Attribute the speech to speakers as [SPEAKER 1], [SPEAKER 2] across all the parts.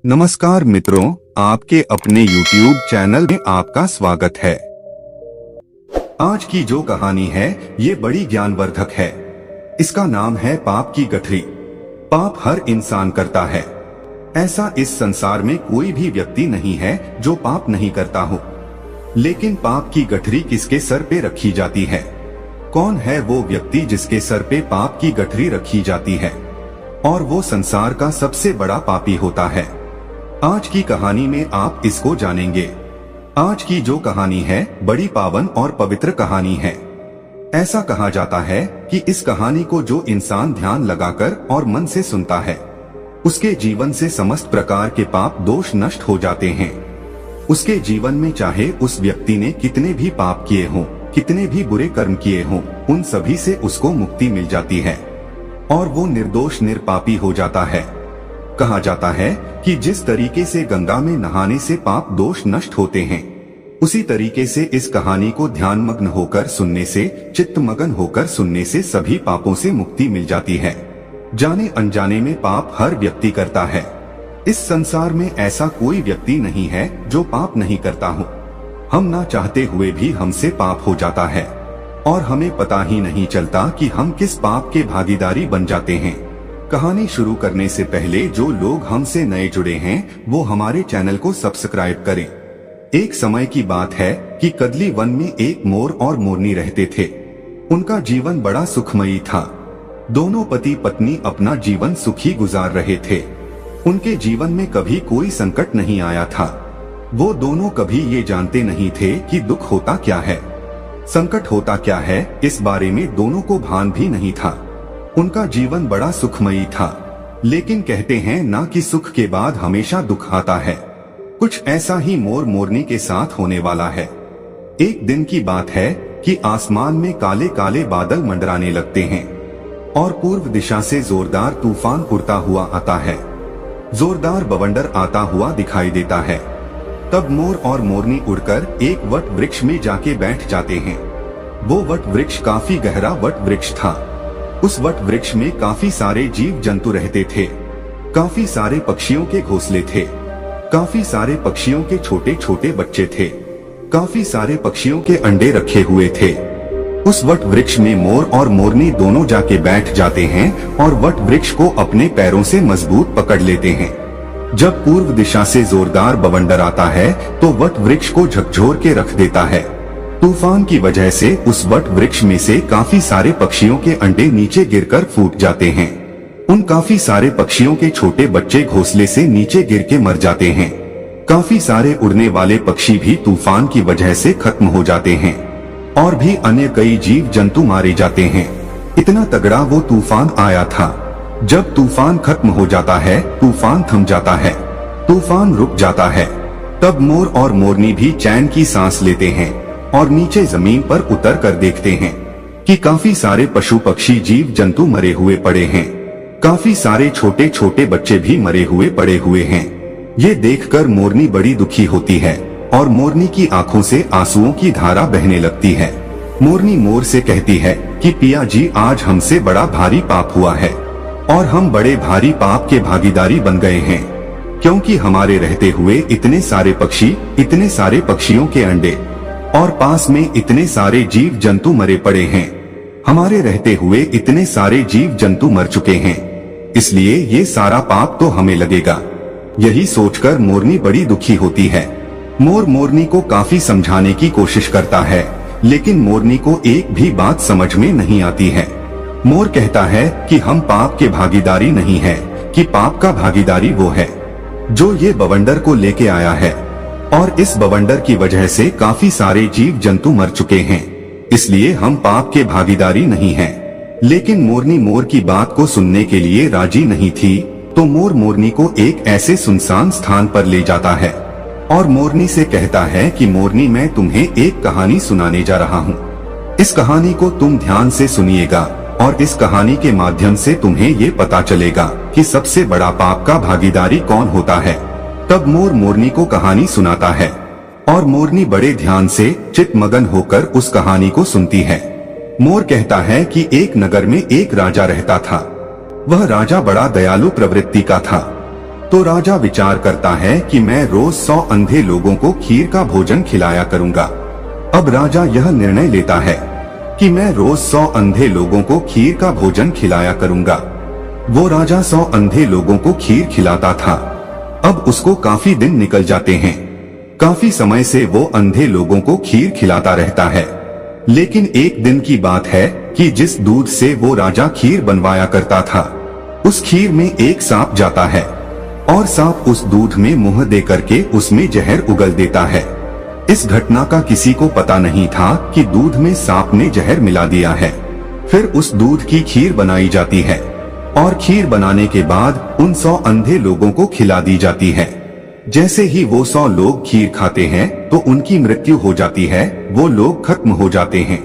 [SPEAKER 1] नमस्कार मित्रों, आपके अपने YouTube चैनल में आपका स्वागत है। आज की जो कहानी है ये बड़ी ज्ञानवर्धक है। इसका नाम है पाप की गठरी। पाप हर इंसान करता है। ऐसा इस संसार में कोई भी व्यक्ति नहीं है जो पाप नहीं करता हो। लेकिन पाप की गठरी किसके सर पे रखी जाती है? कौन है वो व्यक्ति जिसके सर पे पाप की गठरी रखी जाती है और वो संसार का सबसे बड़ा पापी होता है? आज की कहानी में आप इसको जानेंगे। आज की जो कहानी है बड़ी पावन और पवित्र कहानी है। ऐसा कहा जाता है कि इस कहानी को जो इंसान ध्यान लगाकर और मन से सुनता है उसके जीवन से समस्त प्रकार के पाप दोष नष्ट हो जाते हैं। उसके जीवन में चाहे उस व्यक्ति ने कितने भी पाप किए हों, कितने भी बुरे कर्म किए हों, उन सभी से उसको मुक्ति मिल जाती है और वो निर्दोष निरपापी हो जाता है। कहा जाता है कि जिस तरीके से गंगा में नहाने से पाप दोष नष्ट होते हैं, उसी तरीके से इस कहानी को ध्यान मग्न होकर सुनने से, चित्त मगन होकर सुनने से सभी पापों से मुक्ति मिल जाती है। जाने अनजाने में पाप हर व्यक्ति करता है। इस संसार में ऐसा कोई व्यक्ति नहीं है जो पाप नहीं करता हो। हम ना चाहते हुए भी हमसे पाप हो जाता है और हमें पता ही नहीं चलता कि हम किस पाप के भागीदारी बन जाते हैं। कहानी शुरू करने से पहले जो लोग हमसे नए जुड़े हैं वो हमारे चैनल को सब्सक्राइब करें। एक समय की बात है कि कदली वन में एक मोर और मोरनी रहते थे। उनका जीवन बड़ा सुखमयी था। दोनों पति पत्नी अपना जीवन सुखी गुजार रहे थे। उनके जीवन में कभी कोई संकट नहीं आया था। वो दोनों कभी ये जानते नहीं थे कि दुख होता क्या है, संकट होता क्या है, इस बारे में दोनों को भान भी नहीं था। उनका जीवन बड़ा सुखमयी था। लेकिन कहते हैं ना कि सुख के बाद हमेशा दुख आता है। कुछ ऐसा ही मोर मोरनी के साथ होने वाला है। एक दिन की बात है कि आसमान में काले काले बादल मंडराने लगते हैं और पूर्व दिशा से जोरदार तूफान उड़ता हुआ आता है। जोरदार बवंडर आता हुआ दिखाई देता है। तब मोर और मोरनी उड़कर एक वट वृक्ष में जाके बैठ जाते हैं। वो वट वृक्ष काफी गहरा वट वृक्ष था। उस वट वृक्ष में काफी सारे जीव जंतु रहते थे। काफी सारे पक्षियों के घोंसले थे। काफी सारे पक्षियों के छोटे छोटे बच्चे थे। काफी सारे पक्षियों के अंडे रखे हुए थे। उस वट वृक्ष में मोर और मोरनी दोनों जाके बैठ जाते हैं और वट वृक्ष को अपने पैरों से मजबूत पकड़ लेते हैं। जब पूर्व दिशा से जोरदार बवंडर आता है तो वट वृक्ष को झकझोर के रख देता है। तूफान की वजह से उस वट वृक्ष में से काफी सारे पक्षियों के अंडे नीचे गिरकर फूट जाते हैं। उन काफी सारे पक्षियों के छोटे बच्चे घोंसले से नीचे गिर के मर जाते हैं। काफी सारे उड़ने वाले पक्षी भी तूफान की वजह से खत्म हो जाते हैं और भी अन्य कई जीव जंतु मारे जाते हैं। इतना तगड़ा वो तूफान आया था। जब तूफान खत्म हो जाता है, तूफान थम जाता है, तूफान रुक जाता है, तब मोर और मोरनी भी चैन की सांस लेते हैं और नीचे जमीन पर उतर कर देखते हैं कि काफी सारे पशु पक्षी जीव जंतु मरे हुए पड़े हैं। काफी सारे छोटे छोटे बच्चे भी मरे हुए पड़े हुए हैं। ये देखकर मोरनी बड़ी दुखी होती है और मोरनी की आंखों से आंसुओं की धारा बहने लगती है। मोरनी मोर से कहती है कि पिया जी, आज हमसे बड़ा भारी पाप हुआ है और हम बड़े भारी पाप के भागीदारी बन गए हैं, क्योंकि हमारे रहते हुए इतने सारे पक्षी, इतने सारे पक्षियों के अंडे और पास में इतने सारे जीव जंतु मरे पड़े हैं। हमारे रहते हुए इतने सारे जीव जंतु मर चुके हैं, इसलिए ये सारा पाप तो हमें लगेगा। यही सोचकर मोरनी बड़ी दुखी होती है। मोर मोरनी को काफी समझाने की कोशिश करता है, लेकिन मोरनी को एक भी बात समझ में नहीं आती है। मोर कहता है कि हम पाप के भागीदारी नहीं है, कि पाप का भागीदारी वो है जो ये बवंडर को लेके आया है और इस बवंडर की वजह से काफी सारे जीव जंतु मर चुके हैं, इसलिए हम पाप के भागीदारी नहीं हैं। लेकिन मोरनी मोर की बात को सुनने के लिए राजी नहीं थी, तो मोर मोरनी को एक ऐसे सुनसान स्थान पर ले जाता है और मोरनी से कहता है कि मोरनी, मैं तुम्हें एक कहानी सुनाने जा रहा हूँ। इस कहानी को तुम ध्यान से सुनिएगा और इस कहानी के माध्यम से तुम्हें ये पता चलेगा कि सबसे बड़ा पाप का भागीदारी कौन होता है। तब मोर मोरनी को कहानी सुनाता है और मोरनी बड़े ध्यान से चित्त मगन होकर उस कहानी को सुनती है। मोर कहता है कि एक नगर में एक राजा रहता था। वह राजा बड़ा दयालु प्रवृत्ति का था। तो राजा विचार करता है कि मैं रोज 100 अंधे लोगों को खीर का भोजन खिलाया करूंगा। अब राजा यह निर्णय लेता है कि मैं रोज 100 अंधे लोगों को खीर का भोजन खिलाया करूंगा। वो राजा 100 अंधे लोगों को खीर खिलाता था। अब उसको काफी दिन निकल जाते हैं। काफी समय से वो अंधे लोगों को खीर खिलाता रहता है। लेकिन एक दिन की बात है कि जिस दूध से वो राजा खीर बनवाया करता था, उस खीर में एक सांप जाता है और सांप उस दूध में मुंह दे करके उसमें जहर उगल देता है। इस घटना का किसी को पता नहीं था कि दूध में सांप ने जहर मिला दिया है। फिर उस दूध की खीर बनाई जाती है और खीर बनाने के बाद उन 100 अंधे लोगों को खिला दी जाती है। जैसे ही वो 100 लोग खीर खाते हैं तो उनकी मृत्यु हो जाती है, वो लोग खत्म हो जाते हैं।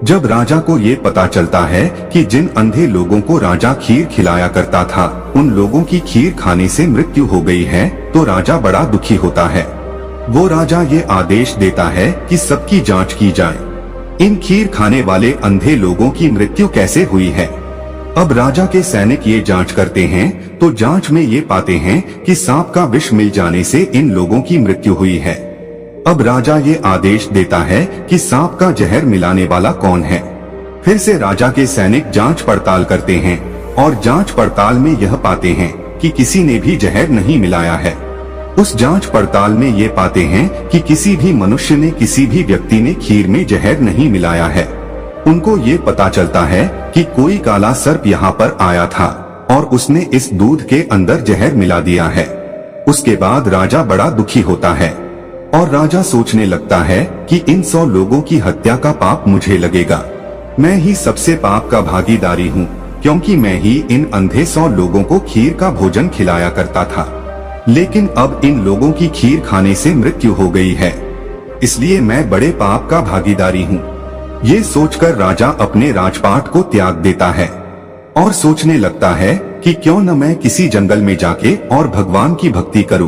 [SPEAKER 1] जब राजा को ये पता चलता है कि जिन अंधे लोगों को राजा खीर खिलाया करता था, उन लोगों की खीर खाने से मृत्यु हो गई है, तो राजा बड़ा दुखी होता है। वो राजा ये आदेश देता है कि सबकी जांच की जाए। इन खीर खाने वाले अंधे लोगों की मृत्यु कैसे हुई है। अब राजा के सैनिक ये जांच करते हैं तो जांच में ये पाते हैं कि सांप का विष मिल जाने से इन लोगों की मृत्यु हुई है। अब राजा ये आदेश देता है कि सांप का जहर मिलाने वाला कौन है। फिर से राजा के सैनिक जांच पड़ताल करते हैं और जांच पड़ताल में यह पाते हैं कि किसी ने भी जहर नहीं मिलाया है। उस जांच पड़ताल में ये पाते हैं कि किसी भी मनुष्य ने, किसी भी व्यक्ति ने खीर में जहर नहीं मिलाया है। उनको ये पता चलता है कि कोई काला सर्प यहाँ पर आया था और उसने इस दूध के अंदर जहर मिला दिया है। उसके बाद राजा बड़ा दुखी होता है और राजा सोचने लगता है कि इन 100 लोगों की हत्या का पाप मुझे लगेगा। मैं ही सबसे पाप का भागीदारी हूँ, क्योंकि मैं ही इन अंधे 100 लोगों को खीर का भोजन खिलाया करता था। लेकिन अब इन लोगों की खीर खाने से मृत्यु हो गई है, इसलिए मैं बड़े पाप का भागीदारी हूँ। ये सोचकर राजा अपने राजपाट को त्याग देता है और सोचने लगता है कि क्यों न मैं किसी जंगल में जाके और भगवान की भक्ति करूं,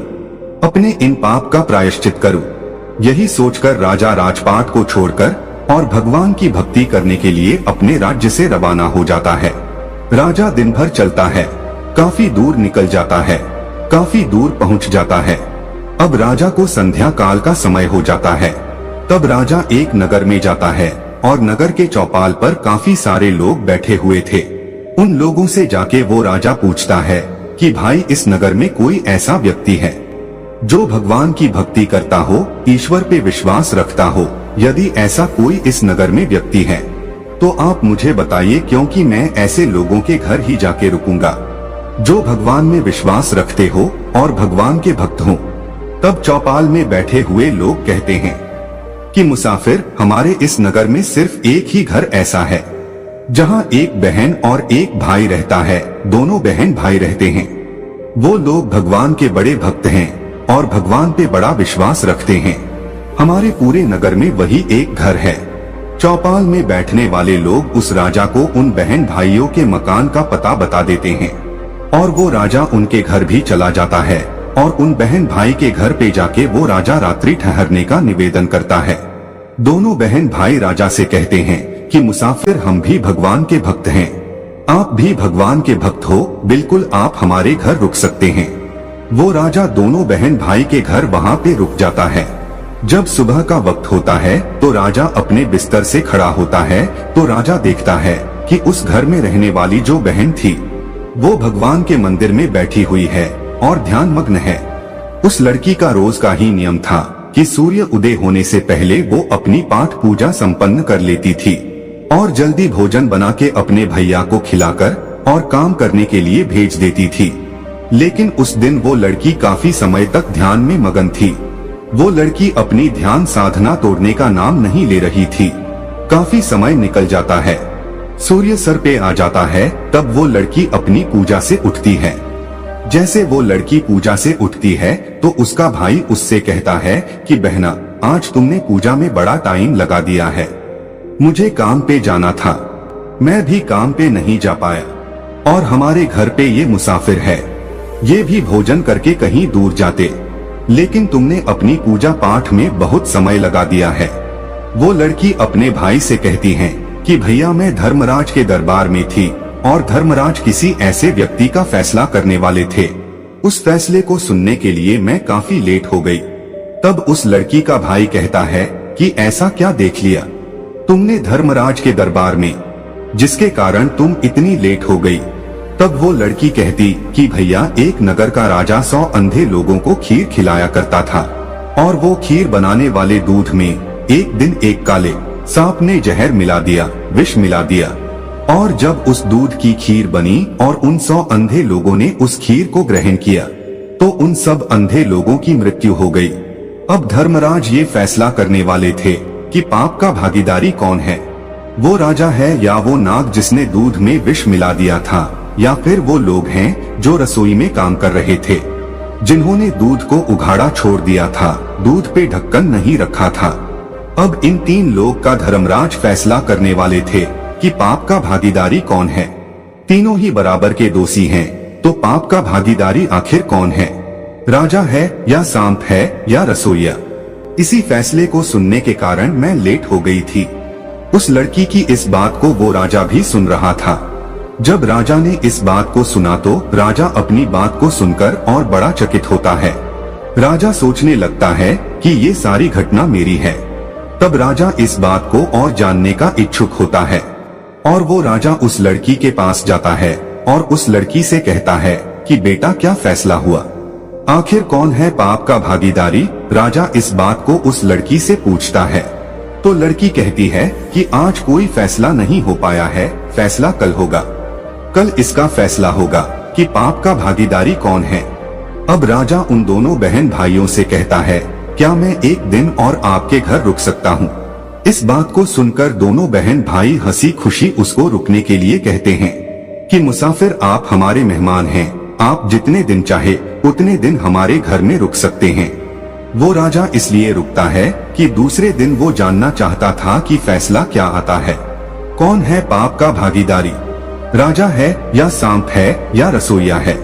[SPEAKER 1] अपने इन पाप का प्रायश्चित करूं। यही सोचकर राजा राजपाट को छोड़कर और भगवान की भक्ति करने के लिए अपने राज्य से रवाना हो जाता है। राजा दिन भर चलता है, काफी दूर निकल जाता है, काफी दूर पहुंच जाता है। अब राजा को संध्या काल का समय हो जाता है। तब राजा एक नगर में जाता है और नगर के चौपाल पर काफी सारे लोग बैठे हुए थे। उन लोगों से जाके वो राजा पूछता है कि भाई, इस नगर में कोई ऐसा व्यक्ति है जो भगवान की भक्ति करता हो, ईश्वर पे विश्वास रखता हो। यदि ऐसा कोई इस नगर में व्यक्ति है तो आप मुझे बताइए, क्योंकि मैं ऐसे लोगों के घर ही जाके रुकूंगा जो भगवान में विश्वास रखते हो और भगवान के भक्त हो। तब चौपाल में बैठे हुए लोग कहते हैं कि मुसाफिर, हमारे इस नगर में सिर्फ एक ही घर ऐसा है जहां एक बहन और एक भाई रहता है। दोनों बहन भाई रहते हैं। वो लोग भगवान के बड़े भक्त हैं और भगवान पे बड़ा विश्वास रखते हैं। हमारे पूरे नगर में वही एक घर है। चौपाल में बैठने वाले लोग उस राजा को उन बहन भाइयों के मकान का पता बता देते हैं और वो राजा उनके घर भी चला जाता है और उन बहन भाई के घर पे जाके वो राजा रात्रि ठहरने का निवेदन करता है। दोनों बहन भाई राजा से कहते हैं कि मुसाफिर, हम भी भगवान के भक्त हैं, आप भी भगवान के भक्त हो, बिल्कुल आप हमारे घर रुक सकते हैं। वो राजा दोनों बहन भाई के घर वहाँ पे रुक जाता है। जब सुबह का वक्त होता है तो राजा अपने बिस्तर से खड़ा होता है तो राजा देखता है कि उस घर में रहने वाली जो बहन थी वो भगवान के मंदिर में बैठी हुई है और ध्यान मग्न है। उस लड़की का रोज का ही नियम था कि सूर्य उदय होने से पहले वो अपनी पाठ पूजा संपन्न कर लेती थी और जल्दी भोजन बना के अपने भैया को खिलाकर और काम करने के लिए भेज देती थी। लेकिन उस दिन वो लड़की काफी समय तक ध्यान में मगन थी। वो लड़की अपनी ध्यान साधना तोड़ने का नाम नहीं ले रही थी। काफी समय निकल जाता है, सूर्य सर पे आ जाता है, तब वो लड़की अपनी पूजा से उठती है। जैसे वो लड़की पूजा से उठती है तो उसका भाई उससे कहता है कि बहना, आज तुमने पूजा में बड़ा टाइम लगा दिया है, मुझे काम पे जाना था, मैं भी काम पे नहीं जा पाया और हमारे घर पे ये मुसाफिर है, ये भी भोजन करके कहीं दूर जाते, लेकिन तुमने अपनी पूजा पाठ में बहुत समय लगा दिया है। वो लड़की अपने भाई से कहती है कि भैया, मैं धर्मराज के दरबार में थी और धर्मराज किसी ऐसे व्यक्ति का फैसला करने वाले थे उस फैसले को सुनने के लिए मैं काफी लेट हो गई। तब उस लड़की का भाई कहता है कि ऐसा क्या देख लिया तुमने धर्मराज के दरबार में, जिसके कारण तुम इतनी लेट हो गई। तब वो लड़की कहती कि भैया, एक नगर का राजा 100 अंधे लोगों को खीर खिलाया करता था, और वो खीर बनाने वाले दूध में एक दिन एक काले सांप ने जहर मिला दिया, विष मिला दिया, और जब उस दूध की खीर बनी और उन 100 अंधे लोगों ने उस खीर को ग्रहण किया तो उन सब अंधे लोगों की मृत्यु हो गई। अब धर्मराज ये फैसला करने वाले थे कि पाप का भागीदारी कौन है, वो राजा है या वो नाग जिसने दूध में विष मिला दिया था, या फिर वो लोग हैं जो रसोई में काम कर रहे थे, जिन्होंने दूध को उघाड़ा छोड़ दिया था, दूध पे ढक्कन नहीं रखा था। अब इन 3 लोग का धर्मराज फैसला करने वाले थे कि पाप का भागीदारी कौन है। तीनों ही बराबर के दोषी हैं, तो पाप का भागीदारी आखिर कौन है, राजा है या सांप है या रसोइया। इसी फैसले को सुनने के कारण मैं लेट हो गई थी। उस लड़की की इस बात को वो राजा भी सुन रहा था। जब राजा ने इस बात को सुना तो राजा अपनी बात को सुनकर और बड़ा चकित होता है। राजा सोचने लगता है कि ये सारी घटना मेरी है। तब राजा इस बात को और जानने का इच्छुक होता है, और वो राजा उस लड़की के पास जाता है और उस लड़की से कहता है कि बेटा, क्या फैसला हुआ, आखिर कौन है पाप का भागीदारी। राजा इस बात को उस लड़की से पूछता है तो लड़की कहती है कि आज कोई फैसला नहीं हो पाया है, फैसला कल होगा, कल इसका फैसला होगा कि पाप का भागीदारी कौन है। अब राजा उन दोनों बहन भाइयों से कहता है, क्या मैं एक दिन और आपके घर रुक सकता हूँ। इस बात को सुनकर दोनों बहन भाई हंसी खुशी उसको रुकने के लिए कहते हैं कि मुसाफिर, आप हमारे मेहमान हैं, आप जितने दिन चाहे उतने दिन हमारे घर में रुक सकते हैं। वो राजा इसलिए रुकता है कि दूसरे दिन वो जानना चाहता था कि फैसला क्या आता है, कौन है पाप का भागीदारी, राजा है या सांप है या रसोइया है।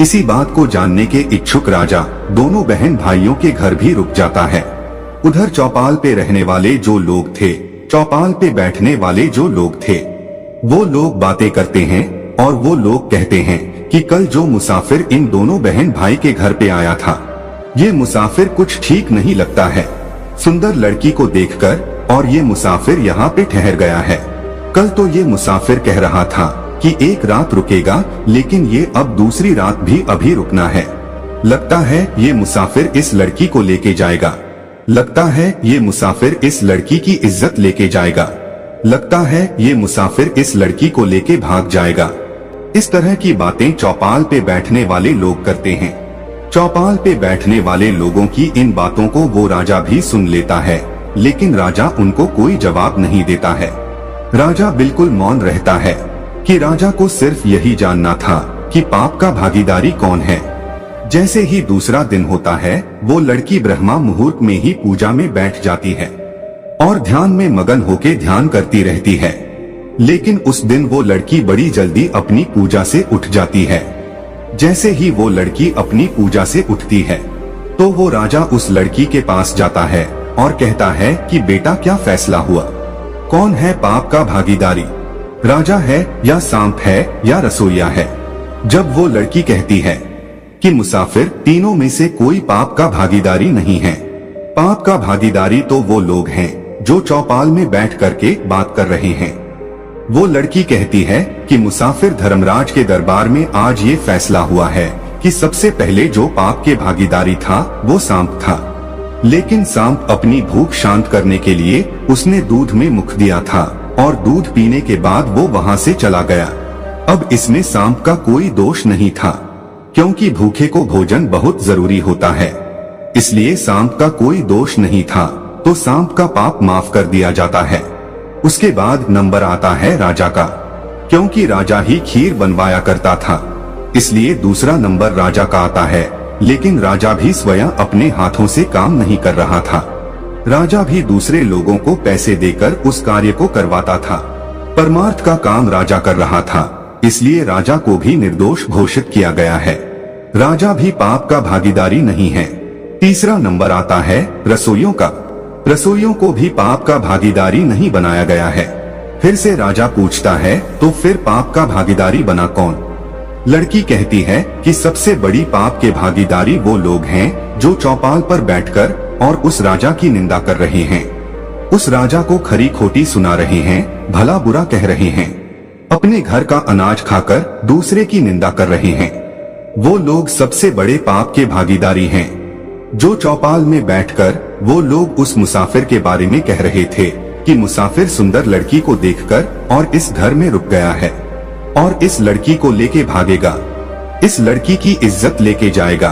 [SPEAKER 1] इसी बात को जानने के इच्छुक राजा दोनों बहन भाइयों के घर भी रुक जाता है। उधर चौपाल पे रहने वाले जो लोग थे, चौपाल पे बैठने वाले जो लोग थे, वो लोग बातें करते हैं और वो लोग कहते हैं कि कल जो मुसाफिर इन दोनों बहन भाई के घर पे आया था, ये मुसाफिर कुछ ठीक नहीं लगता है। सुंदर लड़की को देखकर और ये मुसाफिर यहाँ पे ठहर गया है। कल तो ये मुसाफिर कह रहा था कि एक रात रुकेगा, लेकिन ये अब दूसरी रात भी अभी रुकना है। लगता है ये मुसाफिर इस लड़की को लेके जाएगा, लगता है ये मुसाफिर इस लड़की की इज्जत लेके जाएगा, लगता है ये मुसाफिर इस लड़की को लेके भाग जाएगा। इस तरह की बातें चौपाल पे बैठने वाले लोग करते हैं। चौपाल पे बैठने वाले लोगों की इन बातों को वो राजा भी सुन लेता है, लेकिन राजा उनको कोई जवाब नहीं देता है। राजा बिल्कुल मौन रहता है कि राजा को सिर्फ यही जानना था कि पाप का भागीदारी कौन है। जैसे ही दूसरा दिन होता है, वो लड़की ब्रह्मा मुहूर्त में ही पूजा में बैठ जाती है और ध्यान में मगन होके ध्यान करती रहती है। लेकिन उस दिन वो लड़की बड़ी जल्दी अपनी पूजा से उठ जाती है। जैसे ही वो लड़की अपनी पूजा से उठती है तो वो राजा उस लड़की के पास जाता है और कहता है कि बेटा, क्या फैसला हुआ, कौन है पाप का भागीदारी, राजा है या सांप है या रसोइया है। जब वो लड़की कहती है कि मुसाफिर, तीनों में से कोई पाप का भागीदारी नहीं है, पाप का भागीदारी तो वो लोग हैं जो चौपाल में बैठ करके बात कर रहे हैं। वो लड़की कहती है कि मुसाफिर, धर्मराज के दरबार में आज ये फैसला हुआ है कि सबसे पहले जो पाप के भागीदारी था वो सांप था, लेकिन सांप अपनी भूख शांत करने के लिए उसने दूध में मुख दिया था और दूध पीने के बाद वो वहाँ से चला गया। अब इसमें सांप का कोई दोष नहीं था, क्योंकि भूखे को भोजन बहुत जरूरी होता है, इसलिए सांप का कोई दोष नहीं था, तो सांप का पाप माफ कर दिया जाता है। उसके बाद नंबर आता है राजा का, क्योंकि राजा ही खीर बनवाया करता था, इसलिए दूसरा नंबर राजा का आता है। लेकिन राजा भी स्वयं अपने हाथों से काम नहीं कर रहा था, राजा भी दूसरे लोगों को पैसे देकर उस कार्य को करवाता था। परमार्थ का काम राजा कर रहा था, इसलिए राजा को भी निर्दोष घोषित किया गया है। राजा भी पाप का भागीदारी नहीं है। तीसरा नंबर आता है रसोइयों का। रसोइयों को भी पाप का भागीदारी नहीं बनाया गया है। फिर से राजा पूछता है, तो फिर पाप का भागीदारी बना कौन? लड़की कहती है कि सबसे बड़ी पाप के भागीदारी वो लोग हैं जो चौपाल पर बैठकर और उस राजा की निंदा कर रहे हैं, उस राजा को खरी खोटी सुना रहे हैं, भला बुरा कह रहे हैं, अपने घर का अनाज खाकर दूसरे की निंदा कर रहे हैं। वो लोग सबसे बड़े पाप के भागीदारी हैं। जो चौपाल में बैठकर वो लोग उस मुसाफिर के बारे में कह रहे थे कि मुसाफिर सुंदर लड़की को देखकर और इस घर में रुक गया है और इस लड़की को लेके भागेगा, इस लड़की की इज्जत लेके जाएगा,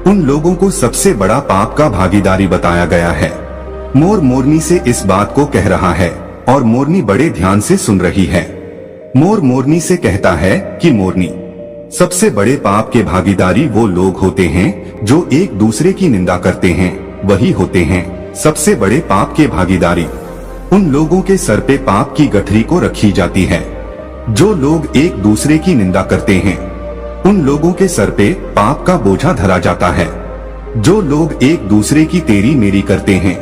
[SPEAKER 1] उन लोगों को सबसे बड़ा पाप का भागीदारी बताया गया है। मोर मोरनी से इस बात को कह रहा है और मोरनी बड़े ध्यान से सुन रही है। मोर मोरनी से कहता है कि मोरनी, सबसे बड़े पाप के भागीदारी वो लोग होते हैं जो एक दूसरे की निंदा करते हैं, वही होते हैं सबसे बड़े पाप के भागीदारी। उन लोगों के सर पे पाप की गठरी को रखी जाती है। जो लोग एक दूसरे की निंदा करते हैं उन लोगों के सर पे पाप का बोझा धरा जाता है। जो लोग एक दूसरे की तेरी मेरी करते हैं,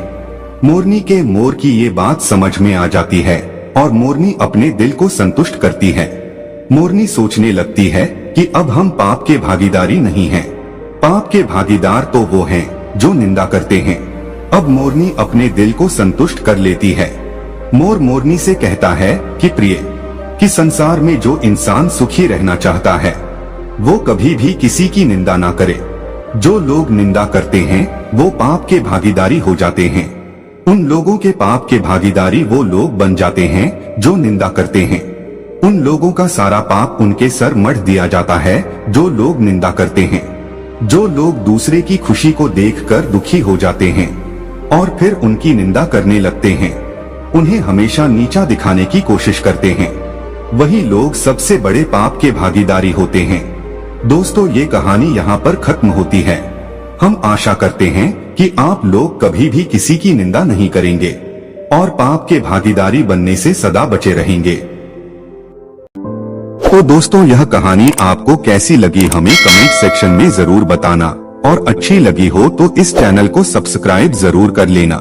[SPEAKER 1] मोरनी के मोर की ये बात समझ में आ जाती है और मोरनी अपने दिल को संतुष्ट करती है। मोरनी सोचने लगती है कि अब हम पाप के भागीदारी नहीं हैं। पाप के भागीदार तो वो हैं जो निंदा करते हैं। अब मोरनी अपने दिल को संतुष्ट कर लेती है। मोर मोरनी से कहता है कि प्रिय, कि संसार में जो इंसान सुखी रहना चाहता है वो कभी भी किसी की निंदा ना करे। जो लोग निंदा करते हैं वो पाप के भागीदारी हो जाते हैं। उन लोगों के पाप के भागीदारी वो लोग बन जाते हैं जो निंदा करते हैं। उन लोगों का सारा पाप उनके सर मढ़ दिया जाता है जो लोग निंदा करते हैं। जो लोग दूसरे की खुशी को देखकर दुखी हो जाते हैं और फिर उनकी निंदा करने लगते हैं, उन्हें हमेशा नीचा दिखाने की कोशिश करते हैं, वही लोग सबसे बड़े पाप के भागीदारी होते हैं। दोस्तों, ये कहानी यहाँ पर खत्म होती है। हम आशा करते हैं कि आप लोग कभी भी किसी की निंदा नहीं करेंगे और पाप के भागीदारी बनने से सदा बचे रहेंगे। तो दोस्तों, यह कहानी आपको कैसी लगी हमें कमेंट सेक्शन में जरूर बताना और अच्छी लगी हो तो इस चैनल को सब्सक्राइब जरूर कर लेना।